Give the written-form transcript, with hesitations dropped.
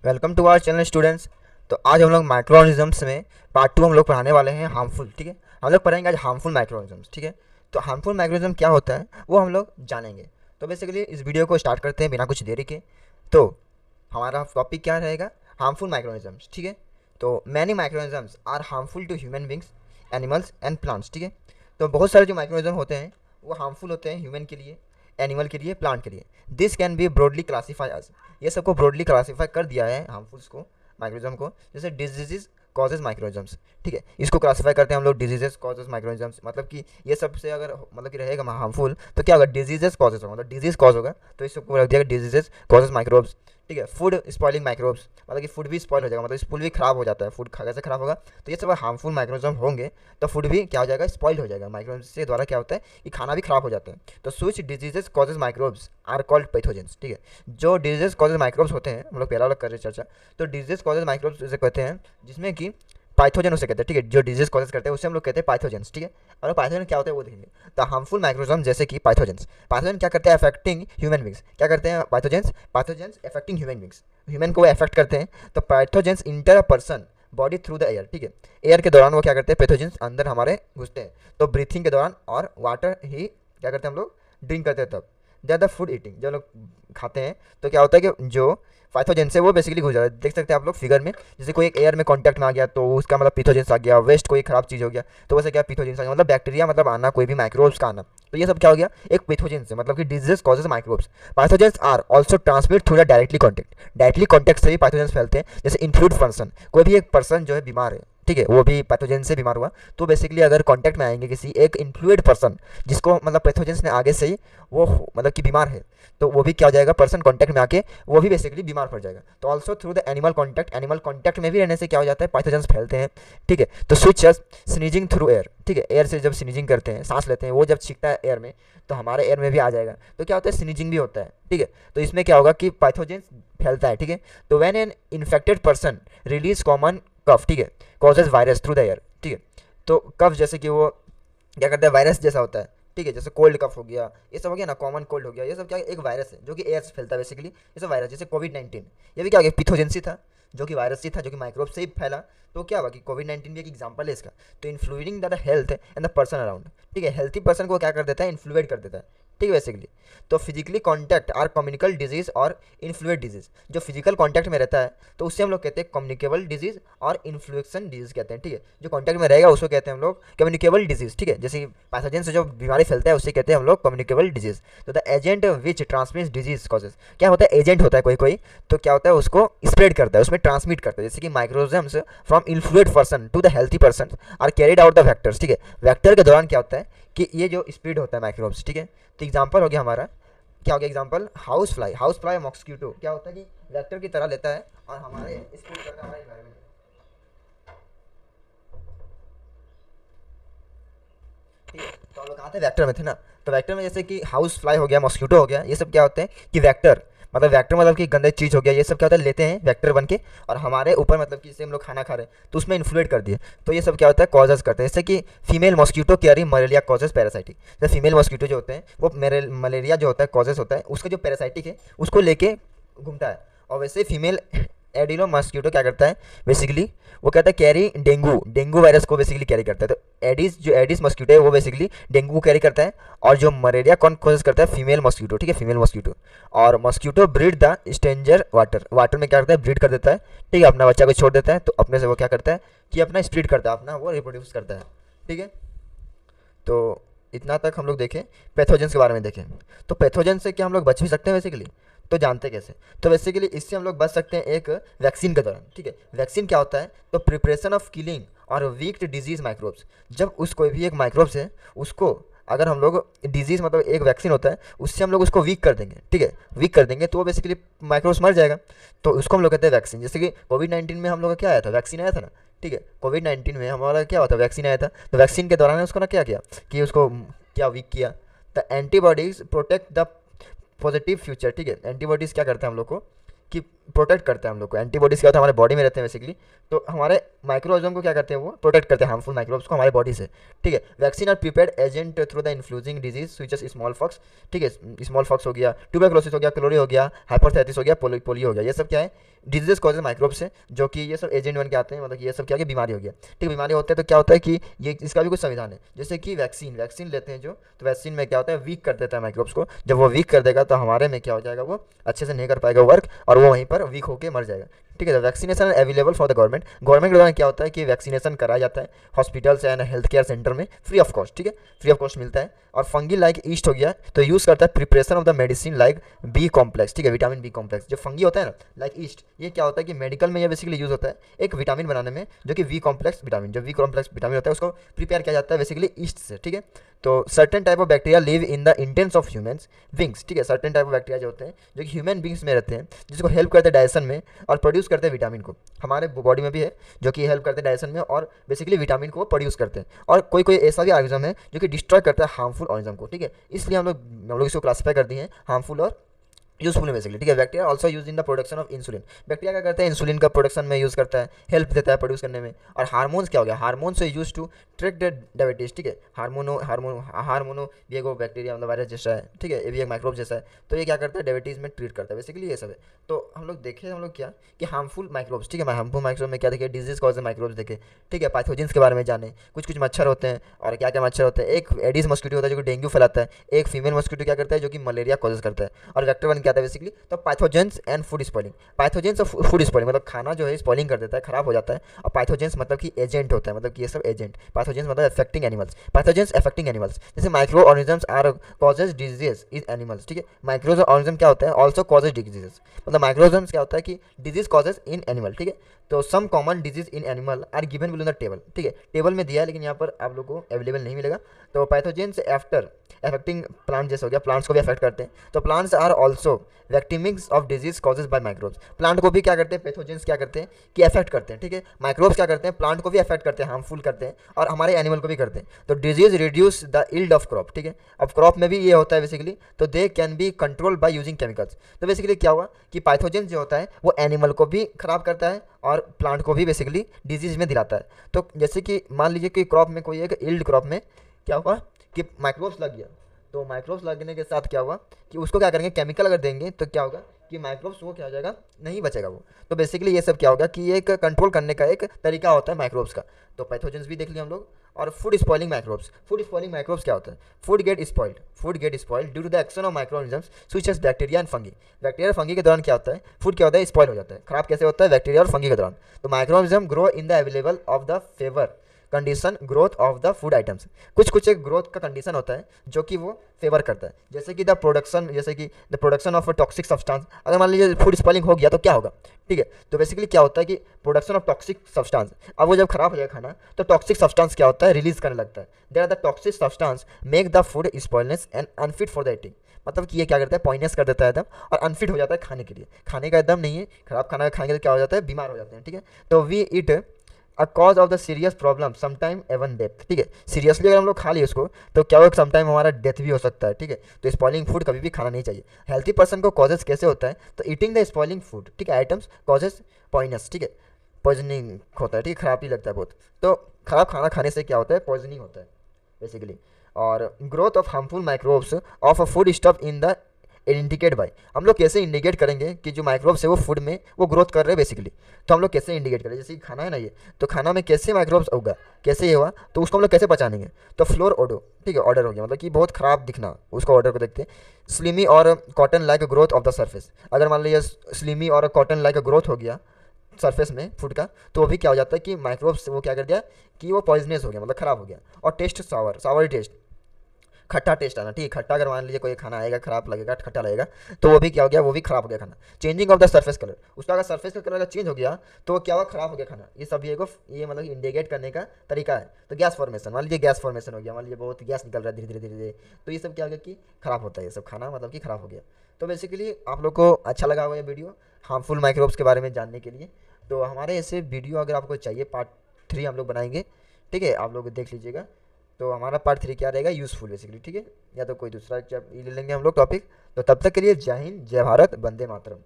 Welcome to our channel students. तो आज हम लोग माइक्रो ऑर्गेनिजम्स में पार्ट 2 हम लोग पढ़ाने वाले हैं हार्मफुल। ठीक है, हम लोग पढ़ेंगे आज हार्मफुल माइक्रो ऑर्गेनिजम्स। ठीक है, तो हार्मफुल माइक्रो ऑर्गेनिज्म क्या होता है वो हम लोग जानेंगे। तो बेसिकली इस वीडियो को स्टार्ट करते हैं बिना कुछ देरी के। तो हमारा टॉपिक क्या रहेगा? Harmful micro organisms. ठीक है, तो many micro organisms are harmful to human beings, animals and plants. ठीक है, तो बहुत सारे जो माइक्रो ऑर्गेनिज्म होते हैं वो हार्मफुल होते हैं ह्यूमन के लिए, एनिमल के लिए, प्लांट के लिए। This can be broadly classify as, ये सबको ब्रॉडली क्लासीफाई कर दिया है हार्मफुल्स को, माइक्रोजम को, जैसे डिजीजेस कॉजेज माइक्रोजम्स। ठीक है, इसको क्लासीफाई करते हैं हम लोग डिजीजेस कॉजेज माइक्रोजम्स। मतलब कि ये सबसे अगर मतलब कि रहेगा हार्मफुल तो क्या होगा? डिजीजेस कॉजेज होगा, मतलब डिजीज कॉज होगा, तो इसको रख दिया डिजीजेस कॉजेज माइक्रोब्स। ठीक है, फूड स्पॉइलिंग माइक्रोब्स, मतलब कि फूड भी स्पॉइल हो जाएगा, मतलब फूड भी खराब हो जाता है, फूड कैसे खराब होगा? तो ये सब हार्मफुल माइक्रोजम होंगे तो फूड भी क्या हो जाएगा? स्पॉइल हो जाएगा। माइक्रोब्स के द्वारा क्या होता है कि खाना भी खराब हो जाता है। तो switch diseases causes microbes are called pathogens. ठीक है, जो डिजीजेस कॉजेज माइक्रोब्स होते हैं, हम लोग पहला वाला कर रहे चर्चा, तो डिजीज कॉजेज माइक्रोब्स जैसे कहते हैं जिसमें कि पाइथोजन उसे कहते हैं। ठीक है, जो डिजीज कॉजेज करते हैं उससे हम लोग कहते हैं पाइथोजेंस। ठीक है, और पाइथोजन क्या होता है वो देखेंगे। तो हार्मफुल माइक्रोजम जैसे कि पाइथोजेंस, पाइथोजन क्या करते हैं? Affecting human beings. क्या करते हैं pathogens? Pathogens affecting human beings, human को वो अफेक्ट करते हैं। तो pathogens enter a person body through the air. ठीक है, एयर के दौरान वो क्या करते हैं? पैथोजेंस अंदर हमारे घुसते हैं। तो ब्रीथिंग के दौरान और वाटर ही क्या करते हैं हम लोग? ड्रिंक करते हैं तब। ज़्यादा फूड ईटिंग, जब लोग खाते हैं तो क्या होता है कि जो पाइथोजेन से वो बेसिकली घुस जाता है। देख सकते हैं आप लोग फिगर में, जैसे कोई एक एयर में कांटेक्ट में आ गया तो उसका मतलब पिथोजेंस आ गया, वेस्ट कोई खराब चीज़ हो गया तो वैसे क्या पिथोजेंस आ गया, मतलब बैक्टीरिया मतलब आना, कोई भी माइक्रोब्स का आना। तो ये सब क्या हो गया? एक पिथोजेन से, मतलब कि disease causes microbes. Pathogens are also transmit through the directly contact, directly contact से भी पाइथोजेंस फैलते हैं। जैसे इन्फ्लूड पर्सन, कोई भी एक पर्सन जो है बीमार है, ठीक है, वो भी पैथोजेन से बीमार हुआ, तो बेसिकली अगर कांटेक्ट में आएंगे किसी एक इन्फ्लुएड पर्सन जिसको मतलब पैथोजेंस ने आगे से ही वो मतलब कि बीमार है, तो वो भी क्या हो जाएगा? पर्सन कांटेक्ट में आके वो भी बेसिकली बीमार पड़ जाएगा। तो also through the animal contact, animal contact में भी रहने से क्या हो जाता है? पैथोजेंस फैलते हैं। ठीक है, तो स्विच स्नीजिंग थ्रू एयर। ठीक है, एयर से जब स्नीजिंग करते हैं, सांस लेते हैं, वो जब छींकता है एयर में तो हमारे एयर में भी आ जाएगा, तो क्या होता है? स्नीजिंग भी होता है। ठीक है, तो इसमें क्या होगा कि पैथोजेंस फैलता है। ठीक है, तो when an infected person release common cough, ठीक है, causes virus through the air. ठीक है, तो कफ जैसे कि वो क्या करता है? वायरस जैसा होता है। ठीक है, जैसे कोल्ड कफ हो गया, ये सब हो गया ना, कॉमन कोल्ड हो गया, ये सब क्या? एक वायरस है जो कि एयर से फैलता है बेसिकली। ये सब वायरस, जैसे कोविड-19, ये भी क्या हो गया? पिथोजेंसी था, जो कि वायरस से था, जो कि माइक्रोब से ही फैला। तो क्या हुआ कि कोविड-19 भी एक एग्जाम्पल है इसका। तो influencing the health and the person around. ठीक है, हेल्थी पर्सन को क्या कर देता है? इन्फ्लुएट कर देता है। ठीक है, बेसिकली तो फिजिकली कॉन्टैक्ट आर कम्युनिकल डिजीज और इन्फ्लुएट डिजीज। जो फिजिकल कॉन्टैक्ट में रहता है तो उससे हम लोग कहते हैं कम्युनिकेबल डिजीज और इन्फ्लुएक्शन डिजीज कहते हैं। ठीक है, जो कॉन्टैक्ट में रहेगा उसको कहते हैं हम लोग कम्युनिकेबल डिजीज। ठीक है, जैसे पैथोजन से जो बीमारी फैलता है उसे कहते हैं हम लोग कम्युनिकेबल डिजीज। तो the agent which transmits disease causes, क्या होता है? एजेंट होता है कोई कोई, तो क्या होता है? उसको स्प्रेड करता है, उसमें ट्रांसमिट करता है। जैसे कि microorganisms from infected person to the healthy person are carried out the vectors. ठीक है, वैक्टर के दौरान क्या होता है कि ये जो स्प्रेड होता है माइक्रोब्स। ठीक है, तो एग्जाम्पल हो गया हमारा, क्या हो गया example? House fly, house fly mosquito क्या होता है कि वेक्टर की तरह लेता है और हमारे स्प्रेड करता है हमारे एनवायरमेंट। ठीक है, तो हम लोग कहाँ थे? वेक्टर में थे ना। तो वेक्टर में जैसे कि हाउस फ्लाई हो गया, मॉस्किटो हो गया, ये सब क्या होते हैं कि वेक्टर, मतलब वेक्टर मतलब कि गंदे चीज़ हो गया, ये सब क्या होता है? लेते हैं वेक्टर बन के और हमारे ऊपर, मतलब कि जैसे हम लोग खाना खा रहे हैं तो उसमें इन्फ्लुएट कर दिए, तो ये सब क्या होता है? कॉजेज करते हैं। जैसे कि female mosquito carry malaria causes parasitic. जैसे फीमेल मॉस्किटो जो होते हैं वो मलेरिया जो होता है कॉजेज होता है, उसका जो पैरासाइटिक है उसको लेके घूमता है। और वैसे फीमेल एडिनो मॉस्किटो क्या करता है? बेसिकली वो कहता है कैरी डेंगू, डेंगू वायरस को बेसिकली कैरी करता है। तो एडिस, जो एडिस मॉस्किटो है वो बेसिकली डेंगू को कैरी करता है। और जो मलेरिया कौन कॉजेज करता है? Female mosquito. ठीक है, फीमेल मॉस्किटो। और mosquito breed the stranger water, water में क्या करता है? ब्रीड कर देता है। ठीक है, अपना बच्चा को छोड़ देता है तो अपने से वो क्या करता है कि अपना स्प्रीड करता है, अपना वो रिप्रोड्यूस करता है। ठीक है, तो इतना तक हम लोग देखें, पैथोजेंस के बारे में देखें। तो पैथोजेंस से क्या हम लोग बच भी सकते हैं बेसिकली? तो जानते कैसे? तो बेसिकली इससे हम लोग बच सकते हैं एक वैक्सीन के दौरान। ठीक है, वैक्सीन क्या होता है? तो प्रिपरेशन ऑफ किलिंग और वीक डिजीज माइक्रोब्स। जब उस कोई भी एक माइक्रोब्स है उसको अगर हम लोग डिजीज़, मतलब एक वैक्सीन होता है, उससे हम लोग उसको वीक कर देंगे। ठीक है, वीक कर देंगे तो वो बेसिकली माइक्रोब्स मर जाएगा, तो उसको हम लोग कहते हैं वैक्सीन। जैसे कि कोविड-19 में हम लोग का क्या आया था? वैक्सीन आया था ना। ठीक है, कोविड-19 में हमारा क्या हुआ था? वैक्सीन आया था। तो वैक्सीन के दौरान उसको ना क्या किया कि उसको क्या वीक किया? The antibodies protect the positive future. ठीक है, एंटीबॉडीज़ क्या करते हैं हम लोग को कि प्रोटेक्ट करते हैं हम लोग को। एंटीबॉडीज़ क्या होता है? हमारे बॉडी में रहते हैं बेसिकली, तो हमारे माइक्रोऑर्गेनिज्म को क्या करते हैं? वो प्रोटेक्ट करते हैं हार्मफुल माइक्रोब्स को हमारे बॉडी से। ठीक है, vaccine are prepared agent through the influencing disease switch smallpox. ठीक है, स्मॉल फॉक्स हो गया, ट्यूबरक्लोसिस हो गया, क्लोरी हो गया, हाइपरथेसिस हो गया, पोलियो हो गया, ये सब क्या है? डिजीज कॉजेज माइक्रोब से, जो कि ये सब एजेंट बन के आते हैं, मतलब ये सब क्या कि बीमारी हो गया, ठीक है। बीमारी होते हैं तो क्या होता है कि ये इसका भी कुछ संविधान है। जैसे कि वैक्सीन लेते हैं जो, तो वैक्सीन में क्या होता है, वीक कर देता है माइक्रोब्स को। जब वो वीक कर देगा तो हमारे में क्या हो जाएगा, वो अच्छे से नहीं कर पाएगा वर्क, और वो वहीं पर वीक होकर मर जाएगा, ठीक है। Vaccination available for the government के द्वारा क्या होता है कि वैक्सीनेशन कराया जाता है hospitals and health care centre में फ्री ऑफ कॉस्ट, ठीक है, फ्री ऑफ कॉस्ट मिलता है। और फंगी लाइक ईस्ट हो गया तो यूज़ करता है preparation of the medicine like B complex, ठीक है, विटामिन बी कॉम्प्लेक्स। जो फंगी होता है ना लाइक ईस्ट, ये क्या होता है कि मेडिकल में ये बेसिकली यूज़ होता है एक विटामिन बनाने में, जो कि वी कॉम्प्लेक्स विटामिन, जो वी कॉम्प्लेक्स विटामिन होता है उसको प्रिपेयर किया जाता है बेसिकली ईस्ट से, ठीक है। तो certain type of bacteria live in the intense of humans wings, ठीक है। सर्टेन टाइप ऑफ बैक्टीरिया जो होते हैं जो कि ह्यूमन बींग्स में रहते हैं, जिसको हेल्प करते हैं डाइजेशन में और प्रोड्यूस करते हैं विटामिन को। हमारे बॉडी में भी है जो कि हेल्प करते हैं डाइजेशन में और बेसिकली विटामिन को प्रोड्यूस करते हैं। और कोई कोई ऐसा भी ऑर्गेनिज्म है जो कि डिस्ट्रॉय करता है हार्मफुल ऑर्गेनिज्म को, ठीक है। इसलिए हम लोग इसको क्लासीफाई कर दिए हैं हार्मफुल और यूजफुल बेसिकली, ठीक है। Bacteria also use in the production of insulin. Bacteria क्या करता है, इंसुलिन का प्रोडक्शन में यूज़ करता है, हेल्प देता है प्रोड्यूस करने में। और हार्मोन्स क्या हो गया, हार्मोन्स से use to treat the diabetes, ठीक है। हार्मोनो भी एक बैक्टीरिया मतलब वायरस जैसा है, ठीक है, ये भी एक माइक्रोब जैसा है। तो ये क्या करता है, डायबिटीज़ में ट्रीट करता है बेसिकली, ये सब है। तो हम लोग क्या कि हार्मफुल माइक्रोब्स, ठीक है। हार्मफुल माइक्रोब में क्या देखे, डिजीज कॉज माइक्रोब्स देखे, ठीक है। पैथोजेंस के बारे में जाने, कुछ मच्छर होते हैं और क्या क्या मच्छर होते हैं। एक एडिस मस्कीटो होता है जो कि डेंगू फैलाता है, एक फीमेल मस्कीटो क्या करता है जो कि मलेरिया कॉजेज करता है, और वेक्टर वन क्या आता है बेसिकली। तो pathogens and food spoiling, pathogens और फूड स्पॉइलिंग मतलब खाना जो है स्पॉइलिंग कर देता है, खराब हो जाता है। और पैथोजेंस मतलब कि एजेंट होता है, मतलब कि ये सब एजेंट। पैथोजेंस मतलब affecting animals, pathogens affecting animals, जैसे micro organisms are causes diseases in animals, ठीक है। माइक्रो ऑर्गेनिज्म क्या होता है, ऑल्सो कॉजेज डिजीजेस, मतलब माइक्रोजम्स क्या होता है कि डिजीज कॉजेज इन एनिमल, ठीक है। तो some common disease in animal are given below the table, ठीक है। टेबल में दिया है लेकिन यहाँ पर आप लोग को अवेलेबल नहीं मिलेगा। तो पैथोजेंस आफ्टर अफेक्टिंग प्लांट जैसे हो गया, प्लांट्स को भी अफेक्ट करते हैं। तो plants are also victims of disease causes by microbes, plant को भी क्या करते हैं, पैथोजेंस क्या करते हैं कि अफेक्ट करते हैं, ठीक है। माइक्रोब्स क्या करते हैं, प्लांट को भी अफेक्ट करते हैं, हार्मफुल करते हैं, और हमारे एनिमल को भी करते हैं। तो disease reduce the yield of crop, ठीक है। अब क्रॉप में भी ये होता है बेसिकली, तो they can be control by using chemicals. तो बेसिकली क्या हुआ कि पैथोजेंस जो होता है वो एनिमल को भी खराब करता है और प्लांट को भी बेसिकली डिजीज में दिलाता है। तो जैसे कि मान लीजिए कि क्रॉप में कोई एक इल्ड क्रॉप में क्या हुआ कि माइक्रोब्स लग गया, तो माइक्रोब्स लगने के साथ क्या हुआ कि उसको क्या करेंगे, केमिकल अगर देंगे तो क्या होगा कि माइक्रोब्स वो क्या हो जाएगा, नहीं बचेगा वो। तो बेसिकली ये सब क्या होगा कि एक कंट्रोल करने का एक तरीका होता है माइक्रोब्स का। तो पैथोजेंस भी देख लिया हम लोग। और food spoiling microbes, food spoiling microbes क्या होता है, food get spoiled due to the action of micro organisms such as bacteria and fungi. Bacteria और फंगी के दौरान क्या होता है, फूड क्या होता है, स्पॉइल हो जाता है, खराब कैसे होता है, बैक्टीरिया और फंगी के दौरान। तो micro organism grow in the available of the favour condition growth of the food items. कुछ एक ग्रोथ का कंडीशन होता है जो कि वो फेवर करता है, जैसे कि the production of toxic substance. अगर मान लीजिए फूड स्पॉइलिंग हो गया तो क्या होगा, ठीक है। तो बेसिकली क्या होता है कि प्रोडक्शन ऑफ टॉक्सिक सब्सटेंस, अब वो जब खराब हो जाए खाना तो टॉक्सिक सब्सटेंस क्या होता है, रिलीज करने लगता है। There are the toxic substance make the food spoilness and unfit for the eating, मतलब कि ये क्या करता है, पॉइंटनेस कर देता है एकदम, और अनफिट हो जाता है खाने के लिए, खाने का एकदम नहीं है, खराब खाना खाएंगे तो क्या हो जाता है, बीमार हो जाते हैं, ठीक है। तो we it a cause of the serious problem sometime even death, ठीक है। सीरियसली अगर हम लोग खा लिए उसको तो क्या होगा, समटाइम हमारा डेथ भी हो सकता है, ठीक है। तो स्पॉइलिंग फूड कभी भी खाना नहीं चाहिए। हेल्थी पर्सन को कॉजेज कैसे होता है, तो ईटिंग द स्पॉइलिंग फूड, ठीक है, आइटम्स कॉजेज पॉइजनस, ठीक है, पॉइजनिंग होता है, ठीक है, खराब ही लगता है बहुत। तो खराब खाना खाने से क्या होता है, पॉइजनिंग होता है बेसिकली। और growth of harmful microbes of a food stuff in the indicate bye, हम लोग कैसे इंडिकेट करेंगे कि जो माइक्रोब्स है वो फूड में वो ग्रोथ कर रहे हैं बेसिकली। तो हम लोग कैसे इंडिकेट करें, जैसे कि खाना है ना ये, तो खाना में कैसे माइक्रोब्स होगा, कैसे ये हुआ, तो उसको हम लोग कैसे पहचानेंगे। तो फ्लोर ओडो, ठीक है, ऑर्डर हो गया, मतलब कि बहुत खराब दिखना, उसको ऑर्डर को देखते हैं। स्लिमी और cotton like growth of the surface, अगर मान लीजिए स्लिमी और कॉटन लाइक ग्रोथ हो गया सरफेस में फूड का, तो वो भी क्या हो जाता है कि माइक्रोब्स वो क्या कर दिया कि वो पॉइजनस हो गया, मतलब खराब हो गया। और टेस्ट सावर टेस्ट, खट्टा टेस्ट आना, ठीक है, खट्टा अगर मान लीजिए कोई खाना आएगा खराब लगेगा, खट्टा लगेगा, तो वो भी क्या हो गया, वो भी खराब हो गया खाना। Changing of the surface colour, उसका अगर सरफेस का कलर अगर चेंज हो गया तो क्या हुआ, खराब हो गया खाना। ये सब ये मतलब इंडिकेट करने का तरीका है। तो गैस फॉर्मेशन, मान लीजिए गैस फॉर्मेशन हो गया, मान लीजिए बहुत गैस निकल रहा है धीरे धीरे, तो ये सब क्या हो गया कि खराब होता है, ये सब खाना मतलब कि खराब हो गया। तो बेसिकली आप लोग को अच्छा लगा होगा ये वीडियो हार्मफुल माइक्रोब्स के बारे में जानने के लिए। तो हमारे ऐसे वीडियो अगर आपको चाहिए पार्ट 3 हम लोग बनाएंगे, ठीक है, आप लोग देख लीजिएगा। तो हमारा पार्ट 3 क्या रहेगा, यूज़फुल बेसिकली, ठीक है, या तो कोई दूसरा ले लेंगे हम लोग टॉपिक। तो तब तक के लिए जय हिंद, जय भारत, वंदे मातरम।